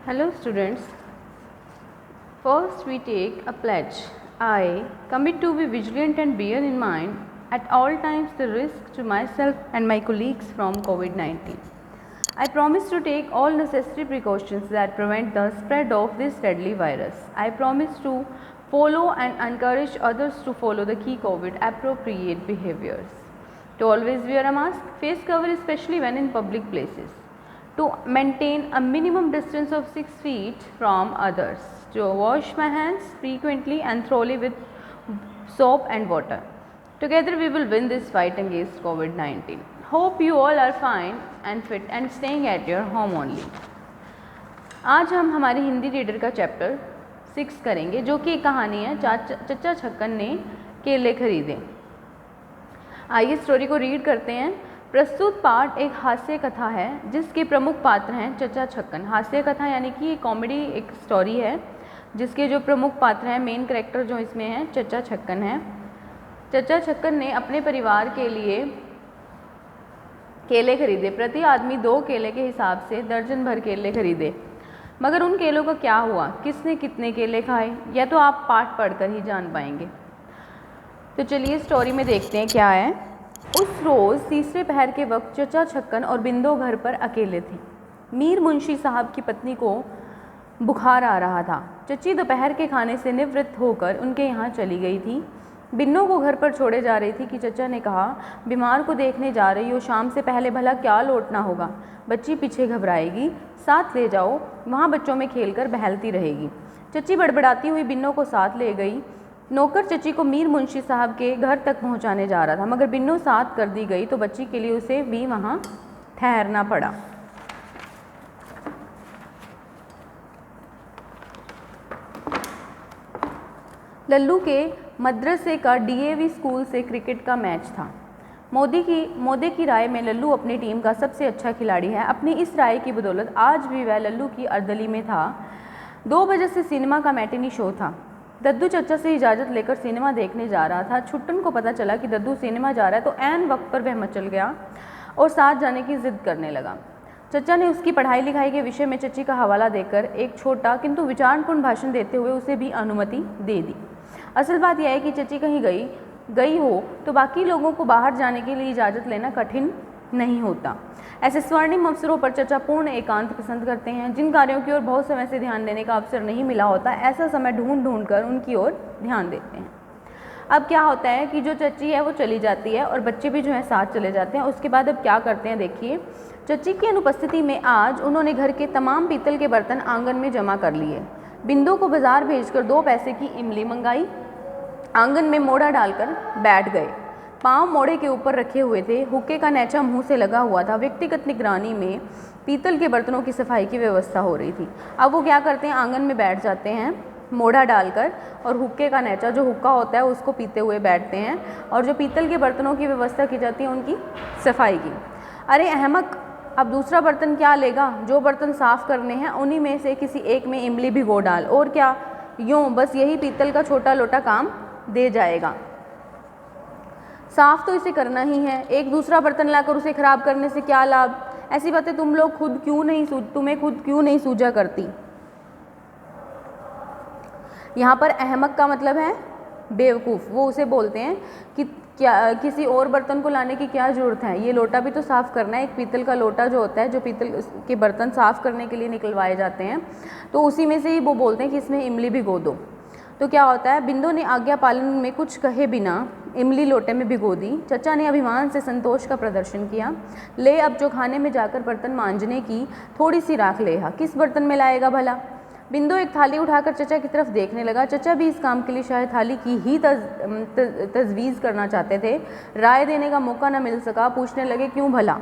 Hello students, first we take a pledge. I commit to be vigilant and bear in mind at all times the risk to myself and my colleagues from COVID-19. I promise to take all necessary precautions that prevent the spread of this deadly virus. I promise to follow and encourage others to follow the key COVID appropriate behaviors. To always wear a mask, face cover especially when in public places. To maintain a minimum distance of 6 feet from others, to wash my hands frequently and thoroughly with soap and water. Together we will win this fight against COVID-19. Hope you all are fine and fit and staying at your home only. आज हम हमारी Hindi reader का chapter 6 करेंगे, जो कि एक कहानी है चच्चा छक्कन ने केले खरीदे। आइए स्टोरी को रीड करते हैं। प्रस्तुत पाठ एक हास्य कथा है जिसके प्रमुख पात्र हैं चच्चा छक्कन। हास्य कथा यानी कि कॉमेडी एक स्टोरी है जिसके जो प्रमुख पात्र हैं, मेन कैरेक्टर जो इसमें हैं चच्चा छक्कन है। चच्चा छक्कन ने अपने परिवार के लिए केले खरीदे। प्रति आदमी 2 केले के हिसाब से दर्जन भर केले खरीदे। मगर उन केलों का क्या हुआ, किसने कितने केले खाए, यह तो आप पाठ पढ़कर ही जान पाएंगे। तो चलिए स्टोरी में देखते हैं क्या है। उस रोज़ तीसरे पहर के वक्त चच्चा छक्कन और बिंदो घर पर अकेले थे। मीर मुंशी साहब की पत्नी को बुखार आ रहा था। चच्ची दोपहर के खाने से निवृत्त होकर उनके यहाँ चली गई थी। बिन्नो को घर पर छोड़े जा रही थी कि चच्चा ने कहा, बीमार को देखने जा रही हो, शाम से पहले भला क्या लौटना होगा, बच्ची पीछे घबराएगी, साथ ले जाओ, वहाँ बच्चों में खेलकर बहलती रहेगी। चच्ची बड़बड़ाती हुई बिन्नो को साथ ले गई। नौकर चच्ची को मीर मुंशी साहब के घर तक पहुंचाने जा रहा था, मगर बिन्नो साथ कर दी गई तो बच्ची के लिए उसे भी वहां ठहरना पड़ा। लल्लू के मद्रसे का डीएवी स्कूल से क्रिकेट का मैच था। मोदी की राय में लल्लू अपनी टीम का सबसे अच्छा खिलाड़ी है। अपनी इस राय की बदौलत आज भी वह लल्लू की अर्दली में था। 2 बजे से सिनेमा का मैटिनी शो था। दद्दू चच्चा से इजाज़त लेकर सिनेमा देखने जा रहा था। छुट्टन को पता चला कि दद्दू सिनेमा जा रहा है तो ऐन वक्त पर वह मचल गया और साथ जाने की ज़िद करने लगा। चच्चा ने उसकी पढ़ाई लिखाई के विषय में चच्ची का हवाला देकर एक छोटा किंतु विचारपूर्ण भाषण देते हुए उसे भी अनुमति दे दी। असल बात यह है कि चच्ची कहीं गई हो तो बाकी लोगों को बाहर जाने के लिए इजाज़त लेना कठिन नहीं होता। ऐसे स्वर्णिम अवसरों पर चच्चा पूर्ण एकांत पसंद करते हैं। जिन कार्यों की ओर बहुत समय से ध्यान देने का अवसर नहीं मिला होता, ऐसा समय ढूंढ कर उनकी ओर ध्यान देते हैं। अब क्या होता है कि जो चच्ची है वो चली जाती है और बच्चे भी जो है साथ चले जाते हैं। उसके बाद अब क्या करते हैं देखिए। चच्ची की अनुपस्थिति में आज उन्होंने घर के तमाम पीतल के बर्तन आंगन में जमा कर लिए। बिंदु को बाजार भेजकर 2 पैसे की इमली मंगाई। आंगन में मोड़ा डालकर बैठ गए। पाँव मोड़े के ऊपर रखे हुए थे। हुक्के का नैचा मुंह से लगा हुआ था। व्यक्तिगत निगरानी में पीतल के बर्तनों की सफाई की व्यवस्था हो रही थी। अब वो क्या करते हैं, आंगन में बैठ जाते हैं मोड़ा डालकर और हुक्के का नैचा जो हुक्का होता है उसको पीते हुए बैठते हैं और जो पीतल के बर्तनों की व्यवस्था की जाती है उनकी सफाई की। अरे अहमक, अब दूसरा बर्तन क्या लेगा, जो बर्तन साफ़ करने हैं उन्हीं में से किसी एक में इमली भिगो डाल, और क्या, यूँ बस यही पीतल का छोटा लोटा काम दे जाएगा। साफ़ तो इसे करना ही है, एक दूसरा बर्तन लाकर उसे ख़राब करने से क्या लाभ। ऐसी बातें तुम्हें खुद क्यों नहीं सूझा करती। यहाँ पर अहमक का मतलब है बेवकूफ़। वो उसे बोलते हैं कि क्या किसी और बर्तन को लाने की क्या ज़रूरत है, ये लोटा भी तो साफ़ करना है। एक पीतल का लोटा जो होता है, जो पीतल के बर्तन साफ़ करने के लिए निकलवाए जाते हैं, तो उसी में से ही वो बोलते हैं कि इसमें इमली भिगो दो। तो क्या होता है, बिंदु ने आज्ञा पालन में कुछ कहे बिना इमली लोटे में भिगो दी। चच्चा ने अभिमान से संतोष का प्रदर्शन किया। ले अब जो खाने में जाकर बर्तन मांजने की थोड़ी सी राख ले आ, किस बर्तन में लाएगा भला। बिंदु एक थाली उठाकर चच्चा की तरफ देखने लगा। चच्चा भी इस काम के लिए शायद थाली की ही तजवीज़ करना चाहते थे। राय देने का मौका न मिल सका। पूछने लगे, क्यों भला।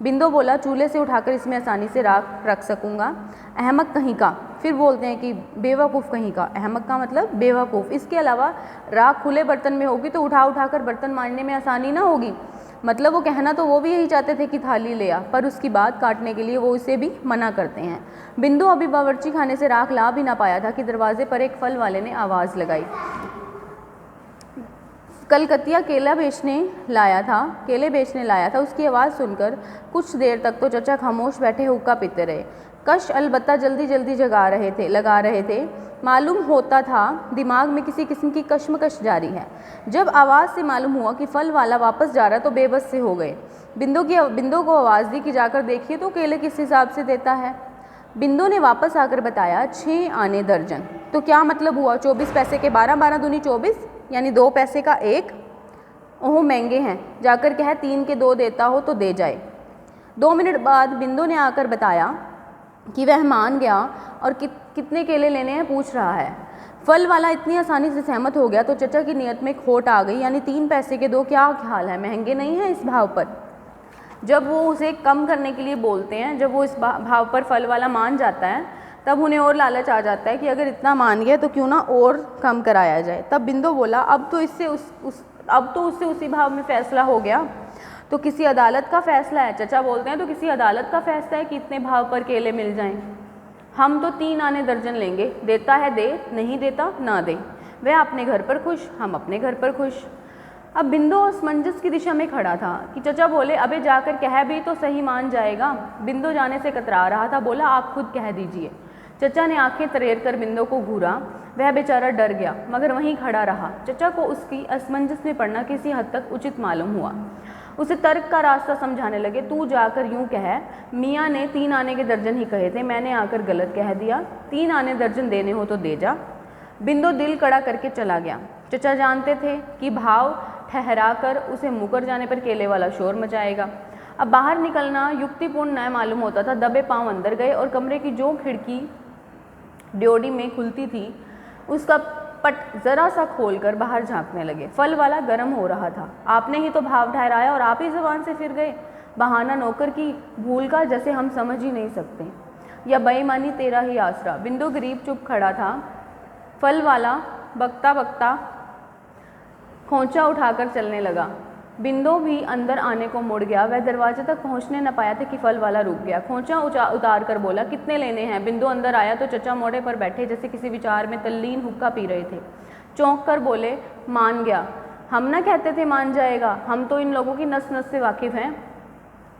बिंदु बोला, चूल्हे से उठाकर इसमें आसानी से राख रख सकूँगा। अहमक कहीं का। फिर बोलते हैं कि बेवकूफ़ कहीं का। अहमक का मतलब बेवकूफ़। इसके अलावा राख खुले बर्तन में होगी तो उठा कर बर्तन मांजने में आसानी ना होगी। मतलब वो कहना तो वो भी यही चाहते थे कि थाली ले आ, पर उसकी बात काटने के लिए वो उसे भी मना करते हैं। बिंदु अभी बावर्ची खाने से राख ला भी ना पाया था कि दरवाजे पर एक फल वाले ने आवाज़ लगाई। कलकतिया केले बेचने लाया था। उसकी आवाज़ सुनकर कुछ देर तक तो चचा खामोश बैठे हुक्का पीते रहे। कश अलबत्ता जल्दी जल्दी लगा रहे थे। मालूम होता था दिमाग में किसी किस्म की कश्मकश जारी है। जब आवाज़ से मालूम हुआ कि फल वाला वापस जा रहा है तो बेबस से हो गए। बिंदु को आवाज़ दी कि जाकर देखिए तो केले किस हिसाब से देता है। बिंदु ने वापस आकर बताया 6 आने दर्जन। तो क्या मतलब हुआ? 24 पैसे के 12, 12 दूनी 24, यानी 2 पैसे का 1। ओह महंगे हैं, जाकर कह 3 के 2 देता हो तो दे जाए। 2 मिनट बाद बिंदु ने आकर बताया कि वह मान गया और कितने केले लेने हैं पूछ रहा है। फल वाला इतनी आसानी से सहमत हो गया तो चचा की नीयत में खोट आ गई, यानी 3 पैसे के 2 क्या ख्याल है, महंगे नहीं हैं इस भाव पर। जब वो उसे कम करने के लिए बोलते हैं, जब वो इस भाव पर फल वाला मान जाता है, तब उन्हें और लालच आ जाता है कि अगर इतना मान गया तो क्यों ना और कम कराया जाए। तब बिंदु बोला अब तो उससे उसी भाव में फैसला हो गया, तो किसी अदालत का फैसला है। चचा बोलते हैं तो किसी अदालत का फैसला है कि इतने भाव पर केले मिल जाएं। हम तो 3 आने दर्जन लेंगे, देता है दे, नहीं देता ना दे। वह अपने घर पर खुश, हम अपने घर पर खुश। अब बिंदु असमंजस की दिशा में खड़ा था कि चचा बोले अबे जाकर कह भी तो सही, मान जाएगा। बिंदु जाने से कतरा रहा था, बोला आप खुद कह दीजिए। चचा ने आंखें तरेर कर बिंदु को घूरा। वह बेचारा डर गया मगर वहीं खड़ा रहा। चचा को उसकी असमंजस में पड़ना किसी हद तक उचित मालूम हुआ। उसे तर्क का रास्ता समझाने लगे। तू जाकर यूं कह, मियाँ ने 3 आने के दर्जन ही कहे थे, मैंने आकर गलत कह दिया। 3 आने दर्जन देने हो तो दे जा। बिंदु दिल कड़ा करके चला गया। चचा जानते थे कि भाव ठहरा कर उसे मुकर जाने पर केले वाला शोर मचाएगा। अब बाहर निकलना युक्तिपूर्ण न मालूम होता था। दबे पांव अंदर गए और कमरे की जो खिड़की ड्योडी में खुलती थी उसका पट जरा सा खोलकर बाहर झांकने लगे। फल वाला गर्म हो रहा था। आपने ही तो भाव ठहराया और आप ही ज़बान से फिर गए। बहाना नौकर की भूल का जैसे हम समझ ही नहीं सकते, या बेईमानी तेरा ही आसरा। बिंदु गरीब चुप खड़ा था। फल वाला बकता बकता खोंचा उठाकर चलने लगा। बिंदु भी अंदर आने को मुड़ गया। वह दरवाजे तक पहुंचने न पाया था कि फल वाला रुक गया। खोंचा उतार कर बोला कितने लेने हैं। बिंदु अंदर आया तो चचा मोड़े पर बैठे जैसे किसी विचार में तल्लीन हुक्का पी रहे थे। चौंक कर बोले मान गया। हम ना कहते थे मान जाएगा, हम तो इन लोगों की नस नस से वाकिफ़ हैं।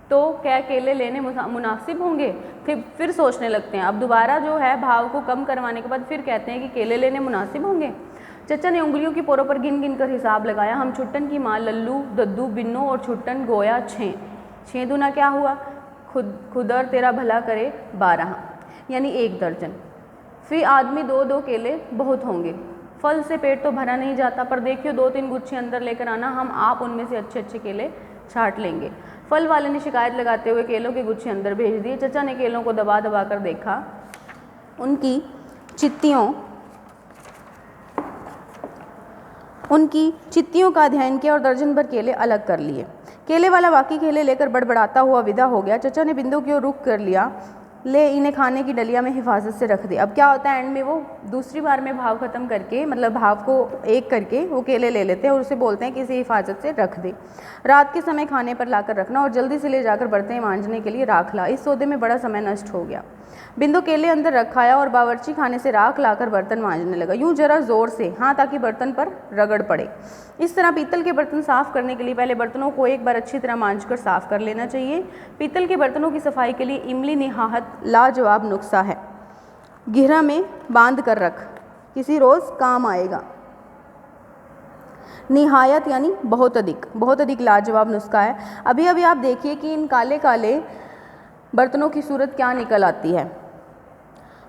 तो क्या केले लेने मुनासिब होंगे? फिर सोचने लगते हैं। अब दोबारा जो है भाव को कम करवाने के बाद फिर कहते हैं कि केले लेने मुनासिब होंगे। चचा ने उंगलियों की पोरों पर गिन गिन कर हिसाब लगाया। हम छुट्टन की माँ लल्लू दद्दू बिन्नू और छुट्टन गोया 6 दूना क्या हुआ, खुदर तेरा भला करे 12, यानी 1 दर्जन। फिर आदमी 2-2 केले बहुत होंगे। फल से पेट तो भरा नहीं जाता, पर देखियो 2-3 गुच्छे अंदर लेकर आना, हम आप उनमें से अच्छे अच्छे केले छांट लेंगे। फल वाले ने शिकायत लगाते हुए केलों के गुच्छे अंदर भेज दिए। चचा ने केलों को दबा दबा कर देखा। उनकी चित्तियों का अध्ययन किया और दर्जन भर केले अलग कर लिए। केले वाला बाकी केले लेकर बड़बड़ाता हुआ विदा हो गया। चचा ने बिंदु की ओर रुख कर लिया। ले इन्हें खाने की डलिया में हिफाजत से रख दे। अब क्या होता है एंड में, वो दूसरी बार में भाव ख़त्म करके, मतलब भाव को 1 करके वो केले ले लेते हैं और उसे बोलते हैं कि इसे हिफाजत से रख दे। रात के समय खाने पर लाकर रखना और जल्दी से ले जाकर बर्तन मांजने के लिए राख ला। इस सौदे में बड़ा समय नष्ट हो गया। बिंदु केले अंदर रखाया और बावर्ची खाने से राख लाकर बर्तन मांजने लगा, यूं जरा जोर से, हाँ, ताकि बर्तन पर रगड़ पड़े। इस तरह पीतल के बर्तन साफ़ करने के लिए पहले बर्तनों को एक बार अच्छी तरह मांजकर साफ़ कर लेना चाहिए। पीतल के बर्तनों की सफाई के लिए इमली निहायत लाजवाब नुस्खा है। घेरा में बांध कर रख, किसी रोज़ काम आएगा। निहायत यानी बहुत अधिक लाजवाब नुस्खा है। अभी अभी आप देखिए कि इन काले काले बर्तनों की सूरत क्या निकल आती है।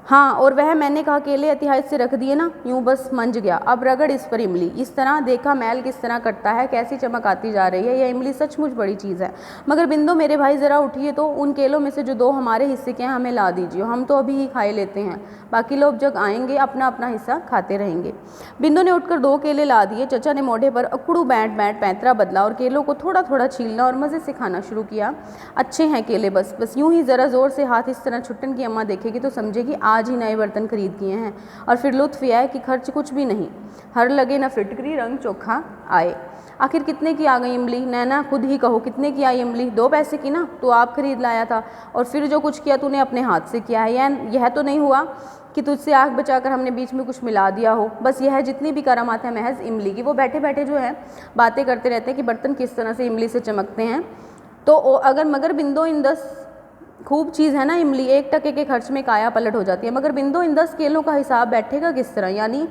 हाँ, और वह मैंने कहा केले एहतियात से रख दिए ना, यूं बस मंज गया। अब रगड़ इस पर इमली। इस तरह देखा मैल किस तरह कटता है, कैसी चमक आती जा रही है। यह इमली सचमुच बड़ी चीज़ है। मगर बिंदु मेरे भाई ज़रा उठिए तो, उन केलों में से जो 2 हमारे हिस्से के हैं हमें ला दीजिए। हम तो अभी ही खाए लेते हैं, बाकी लोग जब आएंगे अपना अपना हिस्सा खाते रहेंगे। बिंदु ने उठकर 2 केले ला दिए। चचा ने मोढ़े पर अकड़ू बैठ पैंतरा बदला और केलों को थोड़ा थोड़ा छीलना और मज़े से खाना शुरू किया। अच्छे हैं केले, बस यूं ही ज़रा ज़ोर से हाथ इस तरह छुट्टन की अम्मा देखेगी तो समझेगी आज ही नए बर्तन खरीद किए हैं। और फिर लुत्फ़ यह है कि खर्च कुछ भी नहीं, हर लगे न फिटकरी, रंग चोखा आए। आखिर कितने की आ गई इमली? नैना खुद ही कहो, कितने की आई इमली? 2 पैसे की ना, तो आप खरीद लाया था और फिर जो कुछ किया तूने अपने हाथ से किया है। यह तो नहीं हुआ कि तुझसे आँख बचाकर हमने बीच में कुछ मिला दिया हो। बस यह जितनी भी करामात है महज इमली की। वो बैठे बैठे जो है बातें करते रहते हैं कि बर्तन किस तरह से इमली से चमकते हैं। तो अगर मगर बिंदु खूब चीज़ है ना इमली, 1 टके के खर्च में काया पलट हो जाती है। मगर बिंदु इन 10 केलों का हिसाब बैठेगा किस तरह, यानी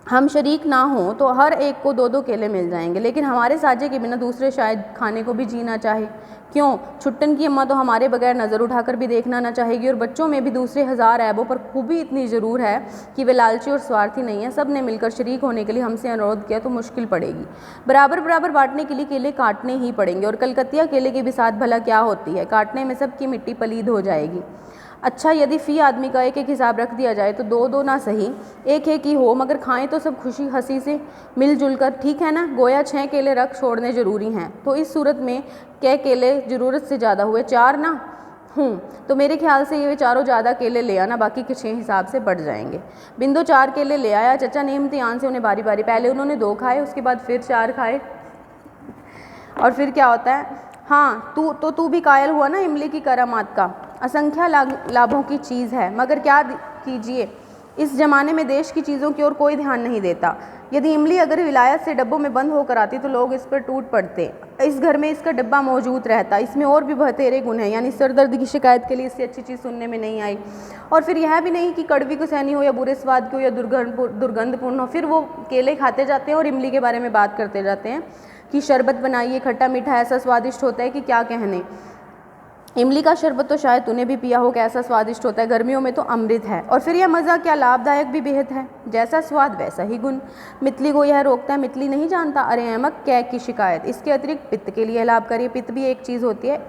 हम शरीक ना हों तो हर एक को 2-2 केले मिल जाएंगे, लेकिन हमारे साझे के बिना दूसरे शायद खाने को भी जी ना चाहे। क्यों? छुट्टन की अम्मा तो हमारे बगैर नज़र उठाकर भी देखना ना चाहेगी, और बच्चों में भी दूसरे हज़ार ऐबों पर खूबी इतनी ज़रूर है कि वे लालची और स्वार्थी नहीं है। सब ने मिलकर शरीक होने के लिए हमसे अनुरोध किया तो मुश्किल पड़ेगी। बराबर बराबर बांटने के लिए केले काटने ही पड़ेंगे, और कलकतिया केले की बिसात भला क्या होती है, काटने में सबकी मिट्टी पलीद हो जाएगी। अच्छा, यदि फ़ी आदमी का 1-1 हिसाब रख दिया जाए तो 2-2 ना सही 1-1 ही हो, मगर खाएं तो सब खुशी हंसी से मिलजुल कर, ठीक है ना। गोया 6 केले रख छोड़ने ज़रूरी हैं, तो इस सूरत में क्या केले ज़रूरत से ज़्यादा हुए, 4 ना तो मेरे ख्याल से ये चारों ज़्यादा केले ले आना, बाकी के 6 हिसाब से बढ़ जाएंगे। बिंदु 4 केले ले आया। चचा ने इम्तिहान से उन्हें बारी बारी, पहले उन्होंने 2 खाए, उसके बाद फिर 4 खाए, और फिर क्या होता है, हाँ तू भी कायल हुआ ना इमली की करामात का। असंख्य लाभों की चीज़ है, मगर क्या कीजिए, इस ज़माने में देश की चीज़ों की ओर कोई ध्यान नहीं देता। यदि इमली अगर विलायत से डब्बों में बंद होकर आती तो लोग इस पर टूट पड़ते। इस घर में इसका डब्बा मौजूद रहता, इसमें और भी बतेरे गुण हैं, यानी सर दर्द की शिकायत के लिए इससे अच्छी चीज़ सुनने में नहीं आई। और फिर यह भी नहीं कि कड़वी कुसैनी हो या बुरे स्वाद की हो या दुर्गंधपूर्ण हो, फिर वो केले खाते जाते हैं और इमली के बारे में बात करते जाते हैं कि शरबत बनाइए, खट्टा मीठा ऐसा स्वादिष्ट होता है कि क्या कहने। इमली का शरबत तो शायद तूने भी पिया हो, कैसा स्वादिष्ट होता है, गर्मियों में तो अमृत है। और फिर यह मज़ा क्या लाभदायक भी बेहद है, जैसा स्वाद वैसा ही गुण। मितली को यह रोकता है, मितली नहीं जानता, अरे अहमक कैक की शिकायत। इसके अतिरिक्त पित्त के लिए लाभकारी, पित्त भी एक चीज़ होती है,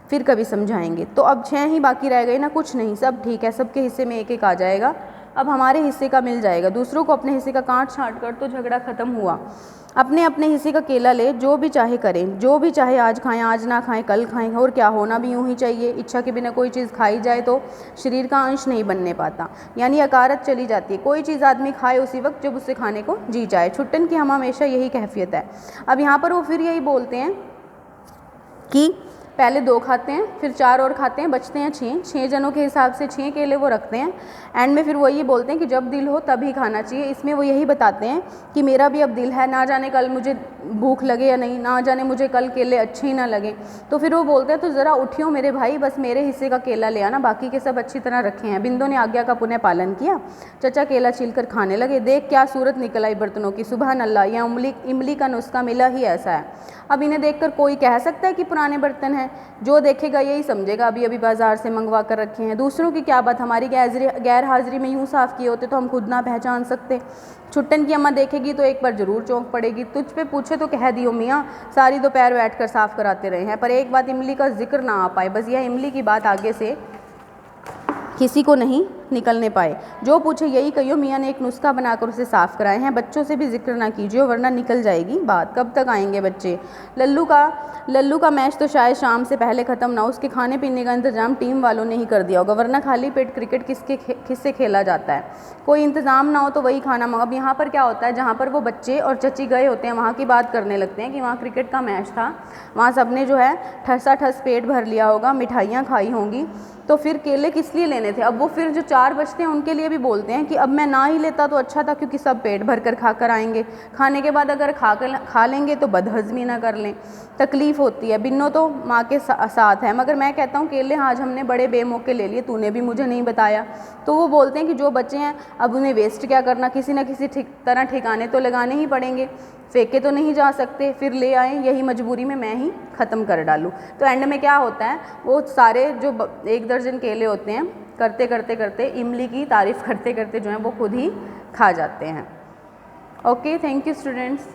फिर कभी समझाएंगे। तो अब 6 ही बाकी रह गए ना, कुछ नहीं, सब ठीक है, सबके हिस्से में 1-1 आ जाएगा। अब हमारे हिस्से का मिल जाएगा, दूसरों को अपने हिस्से का काट छाँट कर तो झगड़ा ख़त्म हुआ। अपने अपने हिस्से का केला ले, जो भी चाहे करें, जो भी चाहे आज खाएं, आज ना खाएं, कल खाएं, और क्या होना भी यूँ ही चाहिए। इच्छा के बिना कोई चीज़ खाई जाए तो शरीर का अंश नहीं बनने पाता, यानी अकारत चली जाती है। कोई चीज़ आदमी खाए उसी वक्त जब उससे खाने को जी जाए। छुट्टन की हम हमेशा यही कैफियत है। अब यहाँ पर वो फिर यही बोलते हैं कि पहले 2 खाते हैं, फिर 4 और खाते हैं, बचते हैं 6 जनों के हिसाब से 6 केले वो रखते हैं। एंड में फिर वो ये बोलते हैं कि जब दिल हो तभी खाना चाहिए। इसमें वो यही बताते हैं कि मेरा भी अब दिल है, ना जाने कल मुझे भूख लगे या नहीं, ना जाने मुझे कल केले अच्छे ही ना लगे। तो फिर वो बोलते हैं तो ज़रा उठियो मेरे भाई, बस मेरे हिस्से का केला ले आना, बाकी के सब अच्छी तरह रखे हैं। बिंदु ने आज्ञा का पुनः पालन किया। चचा केला छील कर खाने लगे। देख क्या सूरत निकल आई बर्तनों की, सुबहान अल्लाह, यह इमली का नुस्खा मिला ही ऐसा है। अब इन्हें देखकर कोई कह सकता है कि पुराने बर्तन हैं, जो देखेगा यही समझेगा अभी अभी बाज़ार से मंगवा कर रखे हैं। दूसरों की क्या बात, हमारी गैर हाजिरी में यूँ साफ़ किए होते तो हम खुद ना पहचान सकते। छुट्टन की अम्मा देखेगी तो एक बार ज़रूर चौंक पड़ेगी। तुझ पे पूछे तो कह दियो मियाँ, सारी दोपहर बैठ कर साफ़ कराते रहे हैं, पर एक बात इमली का जिक्र ना आ पाए, बस यह इमली की बात आगे से किसी को नहीं निकलने पाए। जो पूछे यही कहियो मियाँ ने एक नुस्खा बनाकर उसे साफ़ कराए हैं। बच्चों से भी जिक्र ना कीजिए वरना निकल जाएगी बात। कब तक आएंगे बच्चे? लल्लू का मैच तो शायद शाम से पहले ख़त्म ना हो, उसके खाने पीने का इंतज़ाम टीम वालों ने ही कर दिया होगा, वरना खाली पेट क्रिकेट किससे खेला जाता है। कोई इंतज़ाम ना हो तो वही खाना मंगा। अब यहाँ पर क्या होता है, जहाँ पर वो बच्चे और चची गए होते हैं वहाँ की बात करने लगते हैं कि वहाँ क्रिकेट का मैच था, वहाँ सब ने जो है ठसा पेट भर लिया होगा, मिठाइयाँ खाई होंगी, तो फिर केले किस लिए लेने थे। अब वो फिर जो 4 बचते हैं उनके लिए भी बोलते हैं कि अब मैं ना ही लेता तो अच्छा था, क्योंकि सब पेट भर कर खा कर आएंगे, खाने के बाद अगर खा लेंगे तो बदहज़मी ना कर लें, तकलीफ़ होती है। बिन्नो तो माँ के साथ है, मगर मैं कहता हूँ केले आज हमने बड़े बेमौके ले लिए, तूने भी मुझे नहीं बताया। तो वो बोलते हैं कि जो बच्चे हैं अब उन्हें वेस्ट क्या करना, किसी न किसी तरह ठिकाने तो लगाने ही पड़ेंगे, फेंके तो नहीं जा सकते, फिर ले आए, यही मजबूरी में मैं ही ख़त्म कर डालूँ। तो एंड में क्या होता है, वो सारे जो 1 दर्जन केले होते हैं करते इमली की तारीफ़ करते करते जो है वो खुद ही खा जाते हैं। Okay, thank you students.